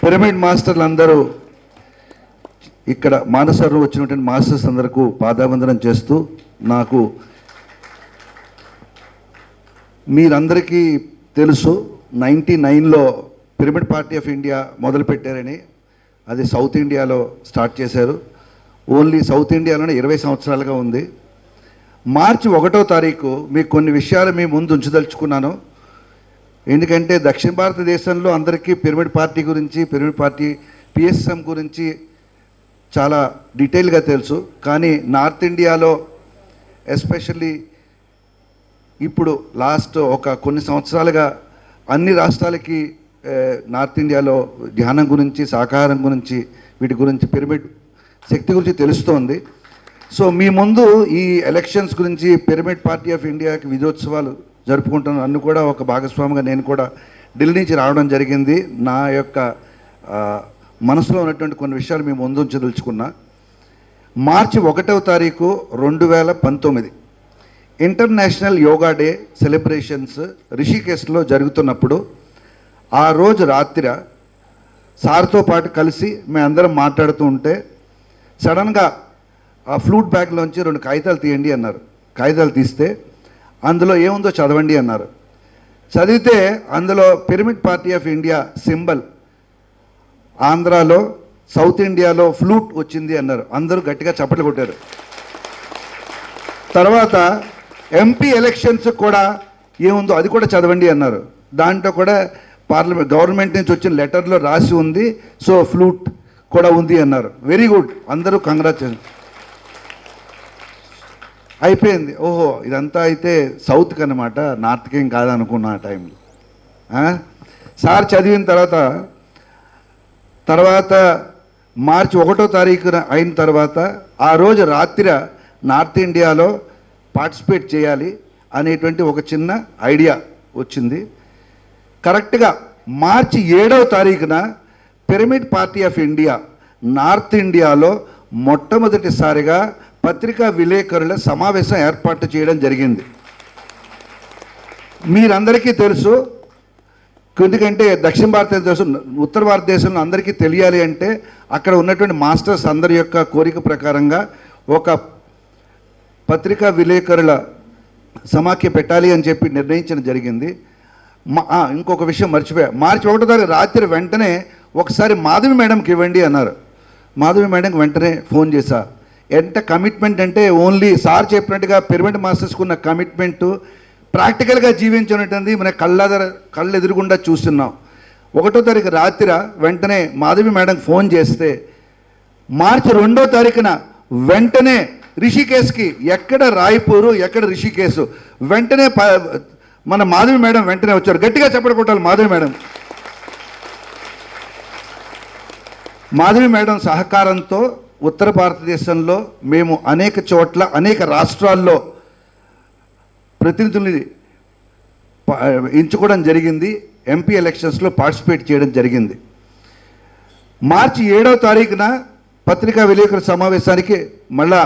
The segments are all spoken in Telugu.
పిరమిడ్ మాస్టర్లు అందరూ ఇక్కడ మానసరు వచ్చినటువంటి మాస్టర్స్ అందరికీ పాదావందనం చేస్తూ, నాకు మీరందరికీ తెలుసు 99లో పిరమిడ్ పార్టీ ఆఫ్ ఇండియా మొదలుపెట్టారని. అది సౌత్ ఇండియాలో స్టార్ట్ చేశారు. ఓన్లీ సౌత్ ఇండియాలోనే 20 సంవత్సరాలుగా ఉంది. మార్చి 1వ తారీఖు మీకు కొన్ని విషయాలు మీ ముందు ఉంచదలుచుకున్నాను. ఎందుకంటే దక్షిణ భారతదేశంలో అందరికీ పిరమిడ్ పార్టీ గురించి, పిరమిడ్ పార్టీ పిఎస్ఎం గురించి చాలా డీటెయిల్గా తెలుసు. కానీ నార్త్ ఇండియాలో ఎస్పెషల్లీ ఇప్పుడు లాస్ట్ కొన్ని సంవత్సరాలుగా అన్ని రాష్ట్రాలకి నార్త్ ఇండియాలో ధ్యానం గురించి, సాకారం గురించి, వీటి గురించి, పిరమిడ్ శక్తి గురించి తెలుస్తోంది. సో మీ ముందు ఈ ఎలక్షన్స్ గురించి, పిరమిడ్ పార్టీ ఆఫ్ ఇండియాకి విజయోత్సవాలు జరుపుకుంటున్నాను. నన్ను కూడా ఒక భాగస్వామిగా నేను కూడా ఢిల్లీ నుంచి రావడం జరిగింది. నా యొక్క మనసులో ఉన్నటువంటి కొన్ని విషయాలు మీ ముందు ఉంచదలుచుకున్నా. మార్చి 1వ తారీఖు 2019 ఇంటర్నేషనల్ యోగా డే సెలబ్రేషన్స్ రిషికేశ్లో జరుగుతున్నప్పుడు ఆ రోజు రాత్రి సార్తో పాటు కలిసి మేము అందరం మాట్లాడుతూ ఉంటే సడన్గా ఆ ఫ్లూట్ బ్యాగ్లోంచి 2 కాగితాలు తీయండి అన్నారు. కాగితాలు తీస్తే అందులో ఏముందో చదవండి అన్నారు. చదివితే అందులో pyramid party of India symbol, ఆంధ్రాలో, సౌత్ ఇండియాలో ఫ్లూట్ వచ్చింది అన్నారు. అందరూ గట్టిగా చప్పట్లు కొట్టారు. తర్వాత ఎంపీ ఎలక్షన్స్ కూడా ఏముందో అది కూడా చదవండి అన్నారు. దాంట్లో కూడా గవర్నమెంట్ నుంచి వచ్చిన లెటర్లో రాసి ఉంది. సో ఫ్లూట్ కూడా ఉంది అన్నారు. వెరీ గుడ్, అందరూ కంగ్రాచులేషన్. అయిపోయింది. ఓహో, ఇదంతా అయితే సౌత్కి అన్నమాట, నార్త్కి ఏం కాదనుకున్న ఆ టైంలో. సార్ చదివిన తర్వాత మార్చి 1వ తారీఖున అయిన తర్వాత ఆ రోజు రాత్రి నార్త్ ఇండియాలో పార్టిసిపేట్ చేయాలి అనేటువంటి ఒక చిన్న ఐడియా వచ్చింది. కరెక్ట్గా మార్చి 7వ తారీఖున pyramid party of India north ఇండియాలో మొట్టమొదటిసారిగా పత్రికా విలేకరుల సమావేశం ఏర్పాటు చేయడం జరిగింది. మీరందరికీ తెలుసు, ఎందుకంటే దక్షిణ భారతదేశం, ఉత్తర భారతదేశంలో అందరికీ తెలియాలి అంటే అక్కడ ఉన్నటువంటి మాస్టర్స్ అందరి యొక్క కోరిక ప్రకారంగా ఒక పత్రికా విలేకరుల సమాఖ్య పెట్టాలి అని చెప్పి నిర్ణయించడం జరిగింది. ఇంకొక విషయం మర్చిపోయా, మార్చి 1వ తారీఖు రాత్రి వెంటనే ఒకసారి మాధవి మేడంకి ఇవ్వండి అన్నారు. మాధవి మేడంకి వెంటనే ఫోన్ చేశా. ఎంత కమిట్మెంట్ అంటే ఓన్లీ సార్ చెప్పినట్టుగా పిరమిడ్ మాస్టర్స్కి ఉన్న కమిట్మెంటు ప్రాక్టికల్గా జీవించినట్టుంది మన కళ్ళు ఎదురుగుండా చూస్తున్నాం. 1వ తారీఖు రాత్రి వెంటనే మాధవి మేడంకి ఫోన్ చేస్తే మార్చి 2వ తారీఖున వెంటనే రిషికేశ్కి, ఎక్కడ రాయ్పూరు ఎక్కడ రిషికేశు, వెంటనే మన మాధవి మేడం వెంటనే వచ్చారు. గట్టిగా చెప్పడం కొట్టాలి మాధవి మేడం. మాధవి మేడం సహకారంతో ఉత్తర భారతదేశంలో మేము అనేక చోట్ల, అనేక రాష్ట్రాల్లో ప్రతినిధుల్ని ఎంచుకోవడం జరిగింది. ఎంపీ ఎలక్షన్స్లో పార్టిసిపేట్ చేయడం జరిగింది. మార్చి 7వ తారీఖున పత్రికా విలేకరుల సమావేశానికి మళ్ళా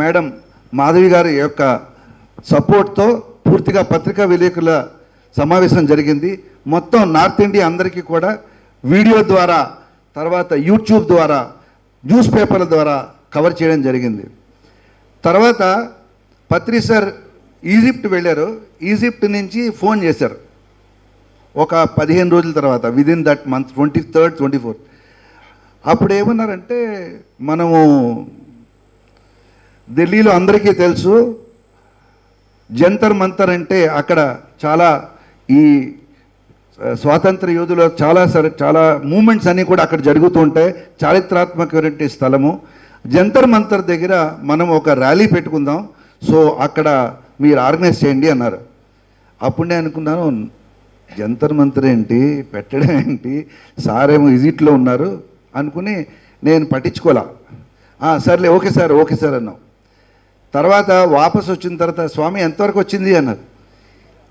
మేడం మాధవి గారి యొక్క సపోర్ట్తో పూర్తిగా పత్రికా విలేకరుల సమావేశం జరిగింది. మొత్తం నార్త్ ఇండియా అందరికీ కూడా వీడియో ద్వారా, తర్వాత యూట్యూబ్ ద్వారా, న్యూస్ పేపర్ల ద్వారా కవర్ చేయడం జరిగింది. తర్వాత పత్రి సార్ ఈజిప్ట్ వెళ్ళారు. ఈజిప్ట్ నుంచి ఫోన్ చేశారు ఒక 15 రోజుల తర్వాత, within that month 23rd 24th. అప్పుడు ఏమన్నారంటే, మనము ఢిల్లీలో అందరికీ తెలుసు జంతర్ మంతర్ అంటే అక్కడ చాలా ఈ స్వాతంత్ర యోధులు చాలా మూమెంట్స్ అన్నీ కూడా అక్కడ జరుగుతూ ఉంటాయి. చారిత్రాత్మకమైన స్థలము. జంతర్ మంతర్ దగ్గర మనం ఒక ర్యాలీ పెట్టుకుందాం, సో అక్కడ మీరు ఆర్గనైజ్ చేయండి అన్నారు. అప్పుడు నేను అనుకున్నాను, జంతర్ మంతర్ ఏంటి, పెట్టడం ఏంటి, సార్ ఏమో విజిట్లో ఉన్నారు అనుకుని నేను పట్టించుకోలే. సర్లే, ఓకే సార్ అన్నాం. తర్వాత వాపస్ వచ్చిన తర్వాత స్వామి ఎంతవరకు వచ్చింది అన్నారు.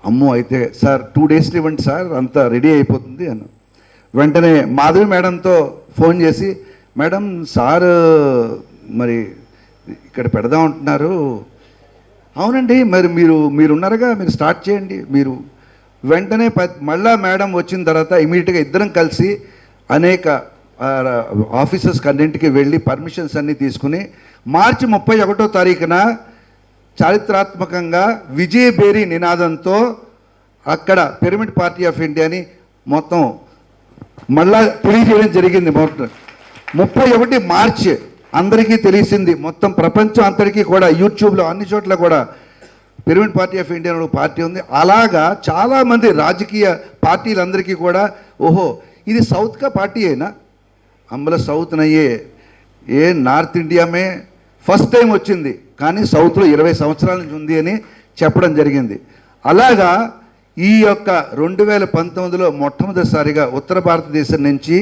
అమ్మో, అయితే సార్ 2 డేస్లో ఇవ్వండి సార్, అంతా రెడీ అయిపోతుంది అన్నాం. వెంటనే మాధవి మేడంతో ఫోన్ చేసి, మేడం సార్ మరి ఇక్కడ పెడదాం అంటున్నారు. అవునండి, మరి మీరున్నారుగా, మీరు స్టార్ట్ చేయండి. మీరు వెంటనే మళ్ళా మేడం వచ్చిన తర్వాత ఇమీడియట్గా ఇద్దరం కలిసి అనేక ఆఫీసర్స్ అన్నింటికి వెళ్ళి పర్మిషన్స్ అన్నీ తీసుకుని మార్చి 31వ తారీఖున చారిత్రాత్మకంగా విజయబేరి నినాదంతో అక్కడ పిరమిడ్ పార్టీ ఆఫ్ ఇండియాని మొత్తం మళ్ళా తెలియజేయడం జరిగింది. 31 మార్చి అందరికీ తెలిసింది, మొత్తం ప్రపంచం అంతటికీ కూడా యూట్యూబ్లో అన్ని చోట్ల కూడా పిరమిడ్ పార్టీ ఆఫ్ ఇండియా అనే పార్టీ ఉంది. అలాగా చాలామంది రాజకీయ పార్టీలందరికీ కూడా ఓహో ఇది సౌత్ కా పార్టీ అయినా అమ్మల సౌత్ నయ్యే ఏ నార్త్ ఇండియామే ఫస్ట్ టైం వచ్చింది, కానీ సౌత్లో 20 సంవత్సరాల నుంచి ఉంది అని చెప్పడం జరిగింది. అలాగా ఈ యొక్క 2019లో మొట్టమొదటిసారిగా ఉత్తర భారతదేశం నుంచి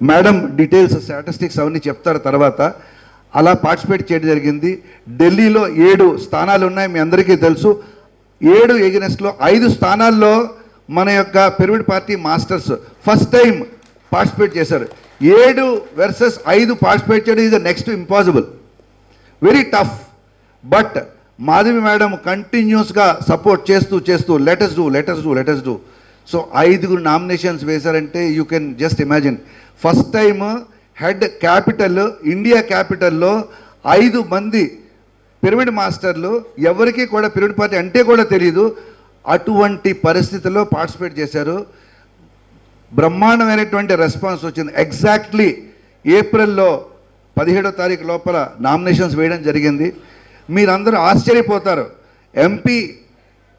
మేడం డీటెయిల్స్ స్టాటిస్టిక్స్ అవన్నీ చెప్తారు తర్వాత, అలా పార్టిసిపేట్ చేయడం జరిగింది. ఢిల్లీలో 7 స్థానాలు ఉన్నాయి, మీ అందరికీ తెలుసు. 7 ఎగెనెస్ట్లో 5 స్థానాల్లో మన యొక్క pyramid party masters first time participate చేశారు. 7 వర్సెస్ 5 పార్టిసిపేట్ చేయడం is next impossible, very tough. But Madhavi madam కంటిన్యూస్గా సపోర్ట్ చేస్తూ లెటర్స్ డూ. సో 5 నామినేషన్స్ వేశారంటే you can just imagine. First time head capital India క్యాపిటల్లో 5 మంది పిరమిడ్ మాస్టర్లు, ఎవరికి కూడా పిరమిడ్ పార్టీ అంటే కూడా తెలియదు, అటువంటి పరిస్థితుల్లో పార్టిసిపేట్ చేశారు. బ్రహ్మాండమైనటువంటి రెస్పాన్స్ వచ్చింది. ఎగ్జాక్ట్లీ ఏప్రిల్లో 17వ తారీఖు లోపల నామినేషన్స్ వేయడం జరిగింది. మీరందరూ ఆశ్చర్యపోతారు, ఎంపీ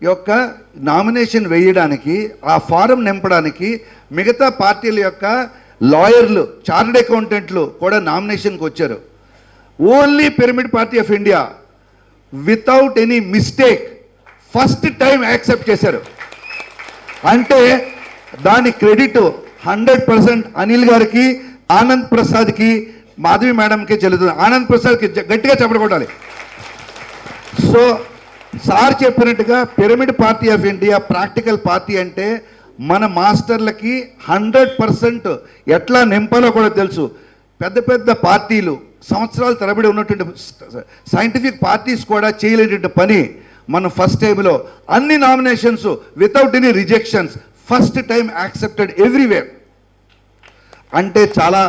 యొక్క నామినేషన్ వేయడానికి ఆ ఫారం నింపడానికి మిగతా పార్టీల యొక్క లాయర్లు, చార్టెడ్ అకౌంటెంట్లు కూడా నామినేషన్కి వచ్చారు. Only pyramid party of India without any mistake first time accept చేశారు. అంటే దాని క్రెడిట్ 100% అనిల్ గారికి, ఆనంద్ ప్రసాద్కి, మాధవి మేడంకి చెల్లుతుంది. ఆనంద్ ప్రసాద్కి గట్టిగా చెప్పకూడాలి. సో సార్ చెప్పినట్టుగా pyramid party of India practical party అంటే మన మాస్టర్లకి 100% ఎట్లా నింపాలో కూడా తెలుసు. పెద్ద పెద్ద పార్టీలు సంవత్సరాల తరబడి ఉన్నటువంటి సైంటిఫిక్ పార్టీస్ కూడా చేయలేటువంటి పని మనం ఫస్ట్ టైంలో అన్ని nominations without any rejections first time accepted everywhere. అంటే చాలా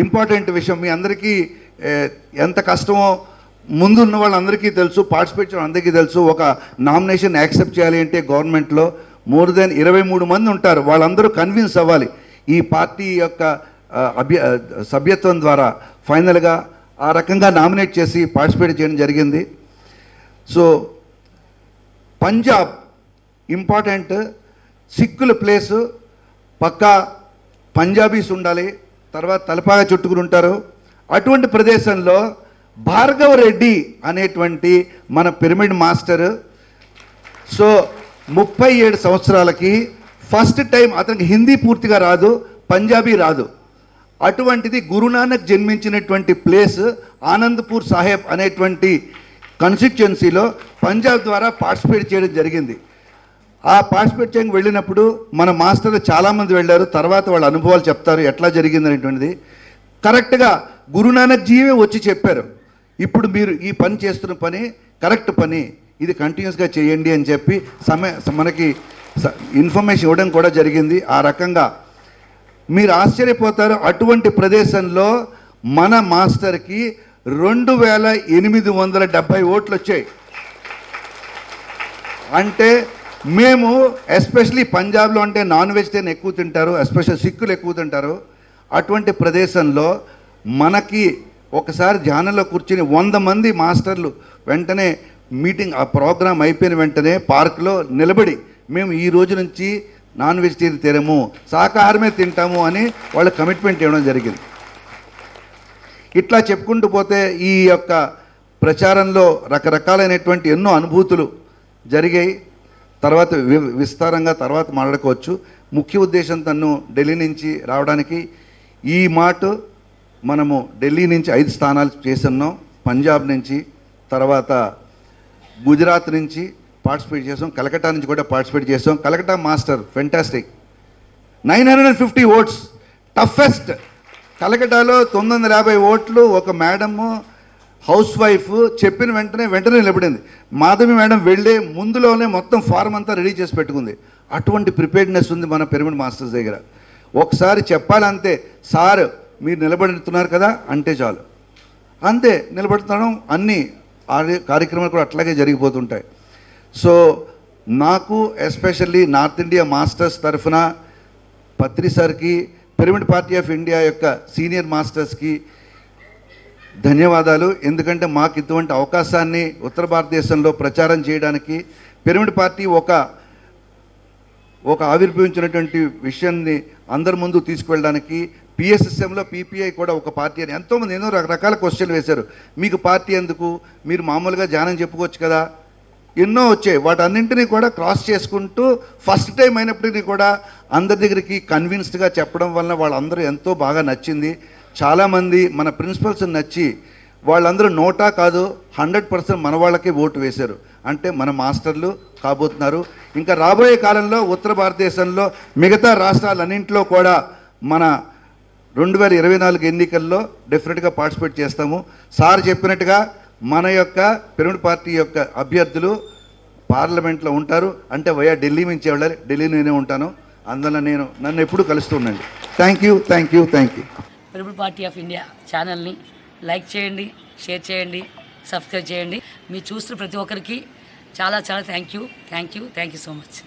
ఇంపార్టెంట్ విషయం. మీ అందరికీ ఎంత కష్టమో ముందున్న వాళ్ళందరికీ తెలుసు, పార్టిసిపేట్ చేయడం అందరికీ తెలుసు. ఒక నామినేషన్ యాక్సెప్ట్ చేయాలి అంటే గవర్నమెంట్లో మోర్ దెన్ 23 మంది ఉంటారు, వాళ్ళందరూ కన్విన్స్ అవ్వాలి. ఈ పార్టీ యొక్క సభ్యత్వం ద్వారా ఫైనల్గా ఆ రకంగా నామినేట్ చేసి పార్టిసిపేట్ చేయడం జరిగింది. సో పంజాబ్ ఇంపార్టెంట్, సిక్కుల ప్లేసు, పక్కా పంజాబీస్ ఉండాలి, తర్వాత తలపాగా చుట్టుకుని ఉంటారు. అటువంటి ప్రదేశంలో భార్గవ రెడ్డి అనేటువంటి మన పిరమిడ్ మాస్టర్, సో 37 సంవత్సరాలకి ఫస్ట్ టైం, అతనికి హిందీ పూర్తిగా రాదు, పంజాబీ రాదు. అటువంటిది గురునానక్ జన్మించినటువంటి ప్లేస్ ఆనందపూర్ సాహెబ్ అనేటువంటి కాన్స్టిట్యుయెన్సీలో పంజాబ్ ద్వారా పార్టిసిపేట్ చేయడం జరిగింది. ఆ పార్టిసిపేట్ చేయడానికి వెళ్ళినప్పుడు మన మాస్టర్లు చాలామంది వెళ్ళారు, తర్వాత వాళ్ళ అనుభవాలు చెప్తారు ఎట్లా జరిగింది అనేటువంటిది. కరెక్ట్గా గురునానక్ జీవే వచ్చి చెప్పారు, ఇప్పుడు మీరు ఈ పని చేస్తున్న పని కరెక్ట్ పని, ఇది కంటిన్యూస్గా చేయండి అని చెప్పి మనకి ఇన్ఫర్మేషన్ ఇవ్వడం కూడా జరిగింది. ఆ రకంగా మీరు ఆశ్చర్యపోతారు, అటువంటి ప్రదేశంలో మన మాస్టర్కి 2870 ఓట్లు వచ్చాయి. అంటే మేము ఎస్పెషలీ పంజాబ్లో అంటే నాన్ వెజిటేరియన్ ఎక్కువ తింటారు, ఎస్పెషల్ సిక్కులు ఎక్కువ తింటారు. అటువంటి ప్రదేశంలో మనకి ఒకసారి ధ్యానంలో కూర్చుని 100 మంది మాస్టర్లు వెంటనే మీటింగ్, ఆ ప్రోగ్రాం అయిపోయిన వెంటనే పార్క్లో నిలబడి మేము ఈ రోజు నుంచి నాన్ వెజిటేరియన్ తినము, శాకాహారమే తింటాము అని వాళ్ళు కమిట్మెంట్ ఇవ్వడం జరిగింది. ఇట్లా చెప్పుకుంటూ పోతే ఈ యొక్క ప్రచారంలో రకరకాలైనటువంటి ఎన్నో అనుభూతులు జరిగాయి. తర్వాత విస్తారంగా తర్వాత మాట్లాడుకోవచ్చు. ముఖ్య ఉద్దేశం తను ఢిల్లీ నుంచి రావడానికి, ఈ మాట మనము ఢిల్లీ నుంచి 5 స్థానాలు చేస్తున్నాం, పంజాబ్ నుంచి, తర్వాత గుజరాత్ నుంచి పార్టిసిపేట్ చేసాం, కలకట్టా నుంచి కూడా పార్టిసిపేట్ చేసాం. Calcutta master fantastic, 950 votes, toughest. కలకట్టాలో 950 ఓట్లు. ఒక మేడము హౌస్ వైఫ్ చెప్పిన వెంటనే నిలబడింది. మాధవి మేడం వెళ్ళే ముందులోనే మొత్తం ఫారం అంతా రెడీ చేసి పెట్టుకుంది. అటువంటి ప్రిపేర్డ్నెస్ ఉంది మన పిరమిడ్ మాస్టర్స్ దగ్గర. ఒకసారి చెప్పాలంతే, సార్ మీరు నిలబడుతున్నారు కదా అంటే చాలు, అంతే నిలబడుతున్నాం. అన్ని కార్యక్రమాలు కూడా అట్లాగే జరిగిపోతుంటాయి. సో నాకు ఎస్పెషల్లీ నార్త్ ఇండియా మాస్టర్స్ తరఫున పత్రి సార్కి, పిరమిడ్ పార్టీ ఆఫ్ ఇండియా యొక్క సీనియర్ మాస్టర్స్కి ధన్యవాదాలు. ఎందుకంటే మాకు ఇటువంటి అవకాశాన్ని ఉత్తర భారతదేశంలో ప్రచారం చేయడానికి, పిరమిడ్ పార్టీ ఒక ఆవిర్భవించినటువంటి విషయాన్ని అందరి ముందు తీసుకువెళ్ళడానికి, పిఎస్ఎస్ఎంలో పీపీఐ కూడా ఒక పార్టీ అని ఎంతోమంది ఎన్నో రకరకాల క్వశ్చన్లు వేశారు. మీకు పార్టీ ఎందుకు, మీరు మామూలుగా ధ్యానం చెప్పుకోవచ్చు కదా, ఎన్నో వచ్చాయి. వాటన్నింటినీ కూడా క్రాస్ చేసుకుంటూ ఫస్ట్ టైం అయినప్పటికీ కూడా అందరి దగ్గరికి కన్విన్స్డ్గా చెప్పడం వలన వాళ్ళందరూ ఎంతో బాగా నచ్చింది. చాలామంది మన ప్రిన్సిపల్స్ నచ్చి వాళ్ళందరూ నోటా కాదు 100% మన వాళ్ళకే ఓటు వేశారు. అంటే మన మాస్టర్లు కాబోతున్నారు. ఇంకా రాబోయే కాలంలో ఉత్తర భారతదేశంలో మిగతా రాష్ట్రాలన్నింటిలో కూడా మన 2024 ఎన్నికల్లో డెఫినెట్గా పార్టిసిపేట్ చేస్తాము. సార్ చెప్పినట్టుగా మన యొక్క పిరమిడ్ పార్టీ యొక్క అభ్యర్థులు పార్లమెంట్లో ఉంటారు. అంటే వయా ఢిల్లీ నుంచి వెళ్ళాలి, ఢిల్లీ నేనే ఉంటాను. అందువల్ల నన్ను ఎప్పుడూ కలుస్తూ ఉండండి. Thank you. Pyramid party of India ఛానల్ని లైక్ చేయండి, షేర్ చేయండి, సబ్స్క్రైబ్ చేయండి. మీరు చూస్తున్న ప్రతి ఒక్కరికి చాలా థ్యాంక్ యూ సో మచ్.